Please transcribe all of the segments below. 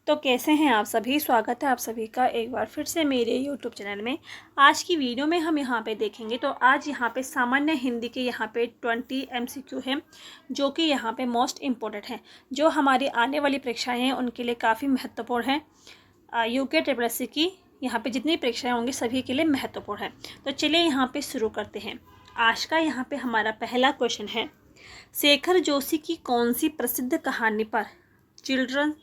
तो कैसे हैं आप सभी। स्वागत है आप सभी का एक बार फिर से मेरे YouTube चैनल में। आज की वीडियो में हम यहाँ पे देखेंगे तो आज यहाँ पे सामान्य हिंदी के यहाँ पे 20 MCQ हैं जो कि यहाँ पे मोस्ट इम्पोर्टेंट हैं, जो हमारी आने वाली परीक्षाएं हैं उनके लिए काफ़ी महत्वपूर्ण हैं। यूके ट्रिपल की यहाँ पे जितनी परीक्षाएँ होंगी सभी के लिए महत्वपूर्ण है। तो चलिए यहाँ पर शुरू करते हैं। आज का यहाँ पर हमारा पहला क्वेश्चन है, शेखर जोशी की कौन सी प्रसिद्ध कहानी पर चिल्ड्रन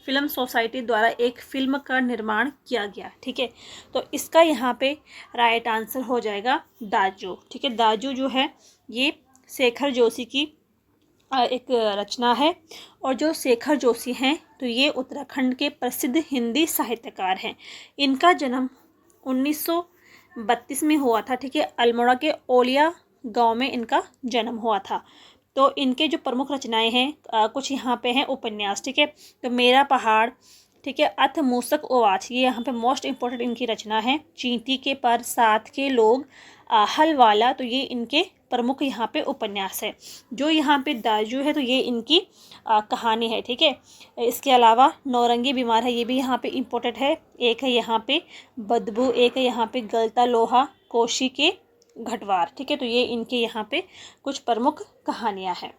फिल्म सोसाइटी द्वारा एक फिल्म का निर्माण किया गया। ठीक है, तो इसका यहाँ पे राइट आंसर हो जाएगा दाजू। ठीक है, दाजू जो है ये शेखर जोशी की एक रचना है, और जो शेखर जोशी हैं तो ये उत्तराखंड के प्रसिद्ध हिंदी साहित्यकार हैं। इनका जन्म 1932 में हुआ था। ठीक है, अल्मोड़ा के ओलिया गांव में इनका जन्म हुआ था। तो इनके जो प्रमुख रचनाएं हैं कुछ यहाँ पे हैं उपन्यास। ठीक है, तो मेरा पहाड़, ठीक है, अथ मूसक ओवाच, ये यहाँ पे मोस्ट इम्पोर्टेंट इनकी रचना है। चींटी के पर, साथ के लोग, हल वाला, तो ये इनके प्रमुख यहाँ पे उपन्यास है। जो यहाँ पे दाजू है तो ये इनकी कहानी है। ठीक है, इसके अलावा नौरंगी बीमार है, ये भी यहाँ पे इम्पोर्टेंट है। एक है यहाँ पे बदबू, एक है यहाँ पे गलता लोहा, कोशी के घटवार। ठीक है, तो ये इनके यहाँ पे कुछ प्रमुख कहानियां हैं।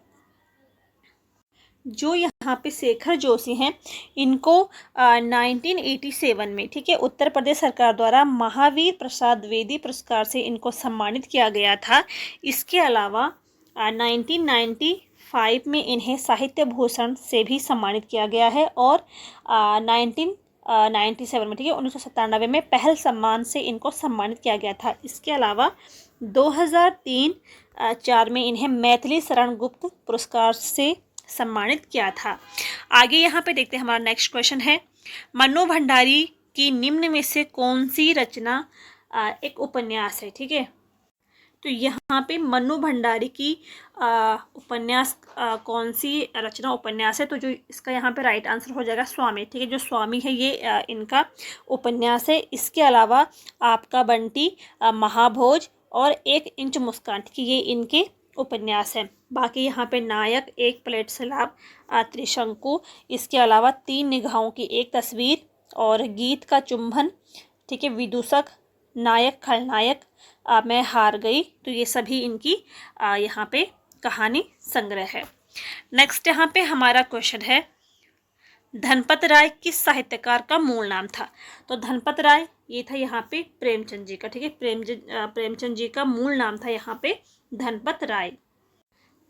जो यहाँ पे शेखर जोशी हैं इनको 1987 में, ठीक है, उत्तर प्रदेश सरकार द्वारा महावीर प्रसाद द्विवेदी पुरस्कार से इनको सम्मानित किया गया था। इसके अलावा 1995 में इन्हें साहित्य भूषण से भी सम्मानित किया गया है, और 1997 में, ठीक है, 1997 में पहल सम्मान से इनको सम्मानित किया गया था। इसके अलावा 2003-4 में इन्हें मैथिली शरण गुप्त पुरस्कार से सम्मानित किया था। आगे यहाँ पे देखते हैं, हमारा नेक्स्ट क्वेश्चन है, मन्नू भंडारी की निम्न में से कौन सी रचना एक उपन्यास है। ठीक है, तो यहाँ पे मन्नू भंडारी की उपन्यास कौन सी रचना उपन्यास है, तो जो इसका यहाँ पे राइट आंसर हो जाएगा स्वामी। ठीक है, जो स्वामी है ये इनका उपन्यास है। इसके अलावा आपका बंटी, महाभोज और 1 इंच मुस्कान, ठीक है, ये इनके उपन्यास हैं। बाकी यहाँ पे नायक, एक प्लेट सलाब, त्रिशंकु, इसके अलावा 3 निगाहों की एक तस्वीर और गीत का चुंबन, ठीक है, विदूषक, नायक खलनायक, मैं हार गई, तो ये सभी इनकी यहाँ पे कहानी संग्रह है। नेक्स्ट यहाँ पे हमारा क्वेश्चन है, धनपत राय किस साहित्यकार का मूल नाम था। तो धनपत राय ये था यहाँ पे प्रेमचंद जी का। ठीक है, प्रेमचंद जी का मूल नाम था यहाँ पे धनपत राय।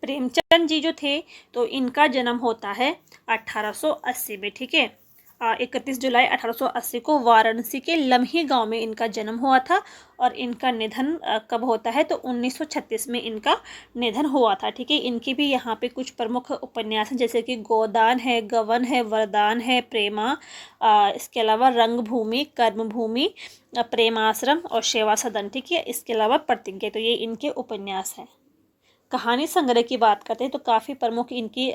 प्रेमचंद जी जो थे तो इनका जन्म होता है 1880 में। ठीक है, 31 जुलाई 1880 को वाराणसी के लम्ही गांव में इनका जन्म हुआ था, और इनका निधन कब होता है तो 1936 में इनका निधन हुआ था। ठीक है, इनके भी यहाँ पे कुछ प्रमुख उपन्यास हैं, जैसे कि गोदान है, गवन है, वरदान है, प्रेमा, इसके अलावा रंगभूमि, कर्मभूमि, प्रेमाश्रम और सेवा सदन। ठीक है, इसके अलावा प्रतिज्ञा, तो ये इनके उपन्यास हैं। कहानी संग्रह की बात करते हैं तो काफ़ी प्रमुख इनकी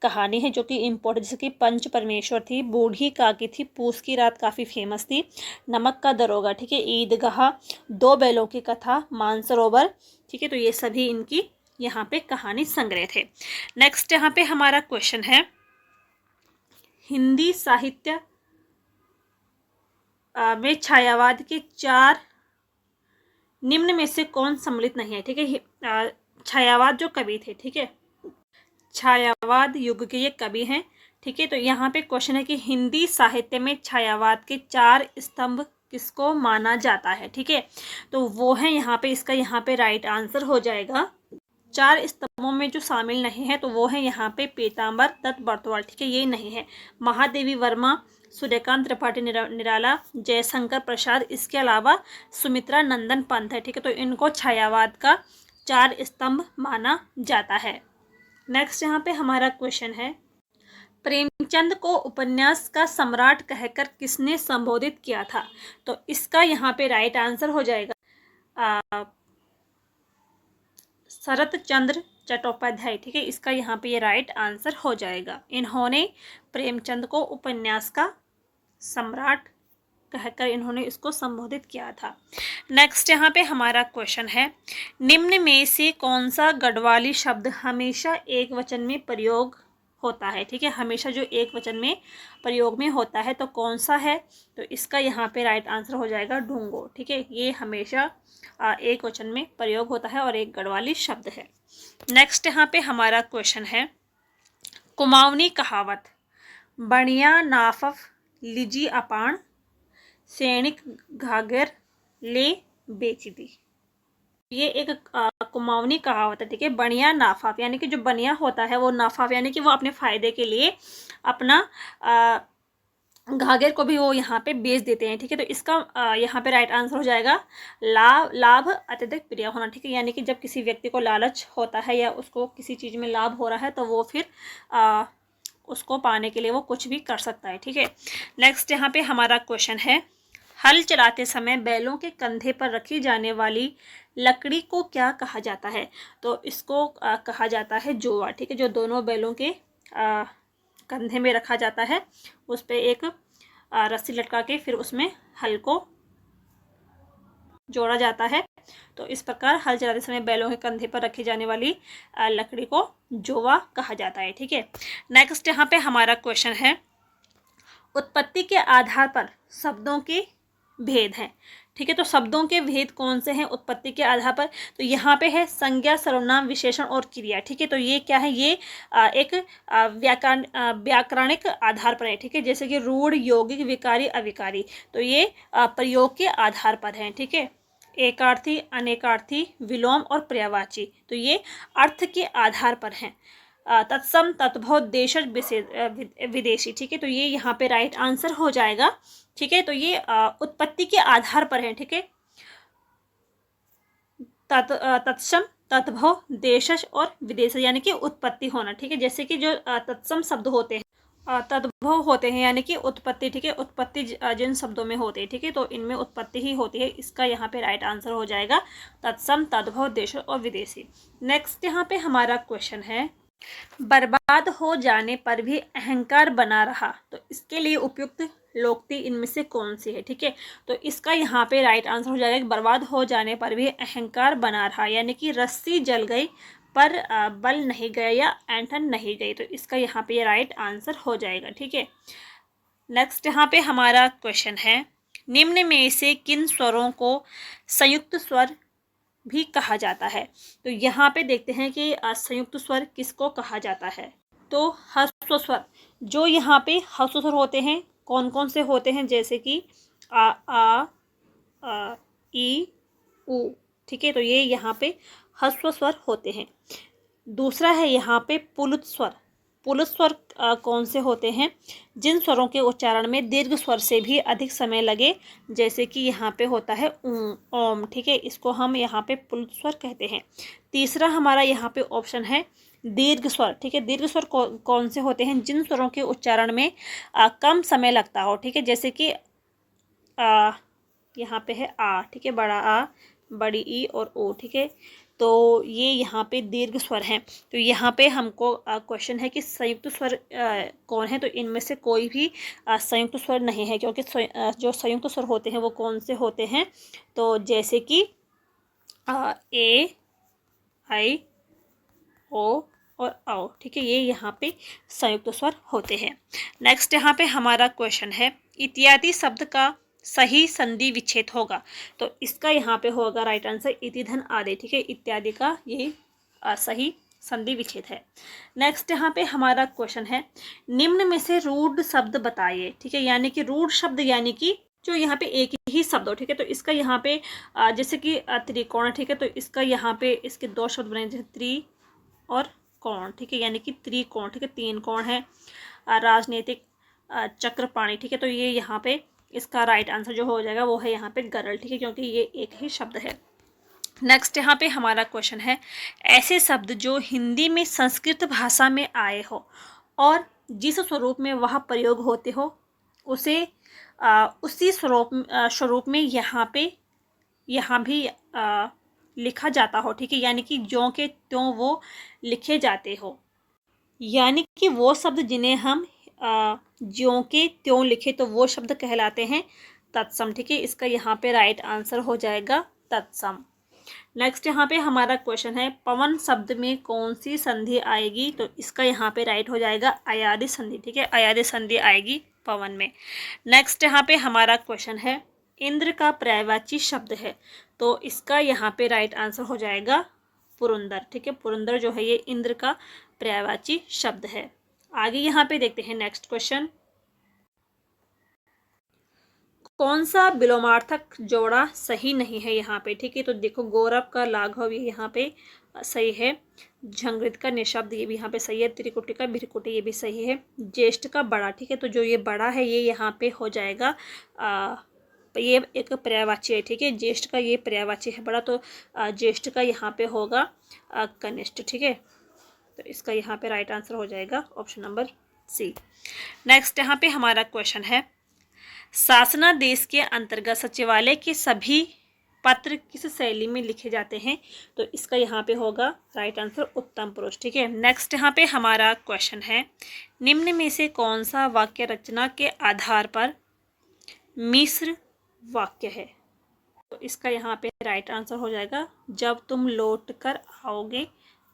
कहानी है जो कि इम्पोर्टेंट, जैसे कि पंच परमेश्वर थी, बूढ़ी काकी थी, पूस की रात काफ़ी फेमस थी, नमक का दरोगा, ठीक है, ईदगाह, 2 बैलों की कथा, मानसरोवर। ठीक है, तो ये सभी इनकी यहाँ पे कहानी संग्रह थे। नेक्स्ट यहाँ पे हमारा क्वेश्चन है, हिंदी साहित्य में छायावाद के 4 निम्न में से कौन सम्मिलित नहीं है। ठीक है, छायावाद जो कवि थे, ठीक है, छायावाद युग के ये कवि हैं। ठीक है, तो यहाँ पे क्वेश्चन है कि हिंदी साहित्य में छायावाद के 4 स्तंभ किसको माना जाता है। ठीक है, तो वो है यहाँ पे, इसका यहाँ पे राइट आंसर हो जाएगा, 4 स्तंभों में जो शामिल नहीं है तो वो है यहाँ पे पीताम्बर दत्त बर्तवाल। ठीक है, ये नहीं है। महादेवी वर्मा, सूर्यकांत त्रिपाठी निराला, जयशंकर प्रसाद, इसके अलावा सुमित्रा नंदन पंत है। ठीक है, तो इनको छायावाद का 4 स्तंभ माना जाता है। नेक्स्ट यहाँ पे हमारा क्वेश्चन है, प्रेमचंद को उपन्यास का सम्राट कहकर किसने संबोधित किया था। तो इसका यहाँ पे राइट आंसर हो जाएगा शरत चंद्र चट्टोपाध्याय। ठीक है, इसका यहाँ पे ये राइट आंसर हो जाएगा। इन्होंने प्रेमचंद को उपन्यास का सम्राट कहकर इन्होंने इसको संबोधित किया था। नेक्स्ट यहाँ पे हमारा क्वेश्चन है, निम्न में से कौन सा गढ़वाली शब्द हमेशा एक वचन में प्रयोग होता है, ठीक है, हमेशा जो एक वचन में प्रयोग में होता है तो कौन सा है, तो इसका यहाँ पे राइट आंसर हो जाएगा ढूंगो, ठीक है, ये हमेशा एक वचन में प्रयोग होता है और एक गढ़वाली शब्द है। नेक्स्ट यहाँ पे हमारा क्वेश्चन है, कुमाऊनी कहावत, बणिया नाफफ लीजी अपान, सैनिक घाघर ले बेच दी। ये एक कुमाऊनी कहावत है, ठीक है, बनिया नाफाफ, यानी कि जो बनिया होता है वो नाफाफ यानी कि वो अपने फायदे के लिए अपना घाघर को भी वो यहाँ पे बेच देते हैं, ठीक है, तो इसका यहाँ पे राइट आंसर हो जाएगा लाभ अत्यधिक प्रिय होना, ठीक है, यानी कि जब किसी व्यक्ति को लालच होता है या उसको किसी चीज़ में लाभ हो रहा है तो वो फिर उसको पाने के लिए वो कुछ भी कर सकता है, ठीक है। नेक्स्ट यहाँ पे हमारा क्वेश्चन है, हल चलाते समय बैलों के कंधे पर रखी जाने वाली लकड़ी को क्या कहा जाता है, तो इसको कहा जाता है जोवा, ठीक है, जो दोनों बैलों के कंधे में रखा जाता है, उस पर एक रस्सी लटका के फिर उसमें हल को जोड़ा जाता है, तो इस प्रकार हल चलाते समय बैलों के कंधे पर रखी जाने वाली लकड़ी को जोवा कहा जाता है, ठीक है। नेक्स्ट यहाँ पे हमारा क्वेश्चन है, उत्पत्ति के आधार पर शब्दों के भेद हैं, ठीक है, तो शब्दों के भेद कौन से हैं उत्पत्ति के आधार पर, तो यहाँ पे है संज्ञा, सर्वनाम, विशेषण और क्रिया, ठीक है, तो ये क्या है, ये एक व्याकरणिक आधार पर है, ठीक है, जैसे कि रूढ़, यौगिक, विकारी, अविकारी, तो ये प्रयोग के आधार पर हैं, ठीक है, एकार्थी, अनेकार्थी, विलोम और पर्यायवाची, तो ये अर्थ के आधार पर हैं। तत्सम, तद्भव, देशज, विदेशी, ठीक है, तो ये यहाँ पे राइट आंसर हो जाएगा, ठीक है, तो ये उत्पत्ति के आधार पर है, ठीक है, तत्सम, तद्भव, देशज और विदेश यानी कि उत्पत्ति होना, ठीक है, जैसे कि जो तत्सम शब्द होते हैं, तद्भव होते हैं यानी कि उत्पत्ति, ठीक है, उत्पत्ति जिन शब्दों में होते हैं, ठीक है, तो इनमें उत्पत्ति ही होती है, इसका यहाँ पे राइट आंसर हो जाएगा तत्सम, तद्भव, देशज और विदेशी। नेक्स्ट यहाँ पे हमारा क्वेश्चन है, बर्बाद हो जाने पर भी अहंकार बना रहा, तो इसके लिए उपयुक्त लोकोक्ति इनमें से कौन सी है, ठीक है, तो इसका यहाँ पे राइट आंसर हो जाएगा कि बर्बाद हो जाने पर भी अहंकार बना रहा, यानी कि रस्सी जल गई पर बल नहीं गया या ऐंठन नहीं गई, तो इसका यहाँ पे राइट आंसर हो जाएगा, ठीक है। नेक्स्ट यहाँ पे हमारा क्वेश्चन है, निम्न में से किन स्वरों को संयुक्त स्वर भी कहा जाता है, तो यहाँ पे देखते हैं कि संयुक्त स्वर किसको कहा जाता है, तो ह्रस्व स्वर, जो यहाँ पे ह्रस्व स्वर होते हैं कौन कौन से होते हैं, जैसे कि आ ई उ, ठीक है, तो ये यहाँ पे ह्रस्व स्वर होते हैं। दूसरा है यहाँ पे पुल्लित स्वर, पुल्लित स्वर कौन से होते हैं, जिन स्वरों के उच्चारण में दीर्घ स्वर से भी अधिक समय लगे, जैसे कि यहाँ पे होता है ओम, ठीक है, इसको हम यहाँ पे पुल्लित स्वर कहते हैं। तीसरा हमारा यहाँ पे ऑप्शन है दीर्घ स्वर, ठीक है, दीर्घ स्वर कौन से होते हैं, जिन स्वरों के उच्चारण में कम समय लगता हो, ठीक है, जैसे कि यहाँ पे है आ, ठीक है, बड़ा आ, बड़ी ई और ओ, ठीक है, तो ये यहाँ पे दीर्घ स्वर हैं, तो यहाँ पे हमको क्वेश्चन है कि संयुक्त स्वर कौन है, तो इनमें से कोई भी संयुक्त स्वर नहीं है, क्योंकि जो संयुक्त स्वर होते हैं वो कौन से होते हैं, तो जैसे कि ए, आई, ओ और आओ, ठीक है, ये यहाँ पे संयुक्त स्वर होते हैं। नेक्स्ट यहाँ पे हमारा क्वेश्चन है, इत्यादि शब्द का सही संधि विच्छेद होगा, तो इसका यहाँ पे होगा राइट आंसर इति धन आदि, ठीक है, इत्यादि का ये सही संधि विच्छेद है। नेक्स्ट यहाँ पे हमारा क्वेश्चन है, निम्न में से रूढ़ शब्द बताइए, ठीक है, यानी कि रूढ़ शब्द यानी कि जो यहाँ पे एक ही शब्द हो, ठीक है, तो इसका यहाँ पे जैसे कि त्रिकोण, ठीक है, तो इसका यहाँ पे इसके दो शब्द बने, जैसे त्रि और कोण, ठीक है, यानी कि त्रिकोण, ठीक है, तीन कोण है, राजनीतिक चक्रपाणी, ठीक है, तो ये यहाँ पे इसका राइट आंसर जो हो जाएगा वो है यहाँ पे गरल, ठीक है, क्योंकि ये एक ही शब्द है। नेक्स्ट यहाँ पे हमारा क्वेश्चन है, ऐसे शब्द जो हिंदी में संस्कृत भाषा में आए हो और जिस स्वरूप में वह प्रयोग होते हो उसे उसी स्वरूप में यहाँ भी लिखा जाता हो, ठीक है, यानी कि ज्यों के त्यों वो लिखे जाते हो, यानी कि वो शब्द जिन्हें हम ज्यों के त्यों लिखे तो वो शब्द कहलाते हैं तत्सम, ठीक है, इसका यहाँ पे राइट आंसर हो जाएगा तत्सम। नेक्स्ट यहाँ पे हमारा क्वेश्चन है पवन शब्द में कौन सी संधि आएगी, तो इसका यहाँ पे राइट हो जाएगा अयादि संधि। ठीक है, अयादि संधि आएगी पवन में। नेक्स्ट यहाँ पे हमारा क्वेश्चन है इंद्र का पर्यायवाची शब्द है, तो इसका यहाँ पे राइट आंसर हो जाएगा पुरंदर। ठीक है, पुरंदर जो है ये इंद्र का पर्यायवाची शब्द है। आगे यहाँ पे देखते हैं नेक्स्ट क्वेश्चन, कौन सा विलोमार्थक जोड़ा सही नहीं है यहाँ पे। ठीक है, तो देखो गौरव का लाघव ये यहाँ पे सही है, झंकृत का निःशब्द ये भी यहाँ पे सही है, त्रिकुटी का भृकुटी ये भी सही है, ज्येष्ठ का बड़ा। ठीक है, तो जो ये बड़ा है ये यहाँ पे हो जाएगा ये एक पर्यायवाची है। ठीक है, ज्येष्ठ का ये पर्यायवाची है बड़ा, तो ज्येष्ठ का यहाँ पे होगा कनिष्ठ। ठीक है, तो इसका यहाँ पे राइट आंसर हो जाएगा ऑप्शन नंबर सी। नेक्स्ट यहाँ पे हमारा क्वेश्चन है शासनादेश के अंतर्गत सचिवालय के सभी पत्र किस शैली में लिखे जाते हैं, तो इसका यहाँ पे होगा राइट आंसर उत्तम पुरुष। ठीक है, नेक्स्ट यहाँ पे हमारा क्वेश्चन है निम्न में से कौन सा वाक्य रचना के आधार पर मिश्र वाक्य है, तो इसका यहाँ पे राइट आंसर हो जाएगा जब तुम लौट कर आओगे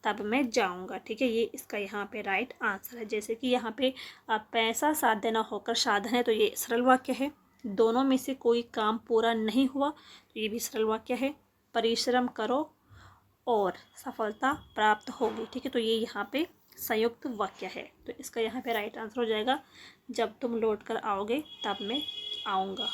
तब मैं जाऊंगा। ठीक है, ये इसका यहाँ पे राइट आंसर है। जैसे कि यहाँ पे पैसा साध्य न होकर साधन है, तो ये सरल वाक्य है। दोनों में से कोई काम पूरा नहीं हुआ, तो ये भी सरल वाक्य है। परिश्रम करो और सफलता प्राप्त होगी। ठीक है, तो ये यहाँ पे संयुक्त वाक्य है, तो इसका यहाँ पे राइट आंसर हो जाएगा जब तुम लौट कर आओगे तब मैं आऊँगा।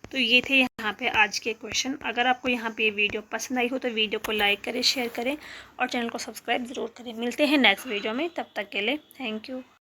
तो ये थे यहाँ पे आज के क्वेश्चन। अगर आपको यहाँ पे वीडियो पसंद आई हो तो वीडियो को लाइक करें, शेयर करें और चैनल को सब्सक्राइब ज़रूर करें। मिलते हैं नेक्स्ट वीडियो में, तब तक के लिए थैंक यू।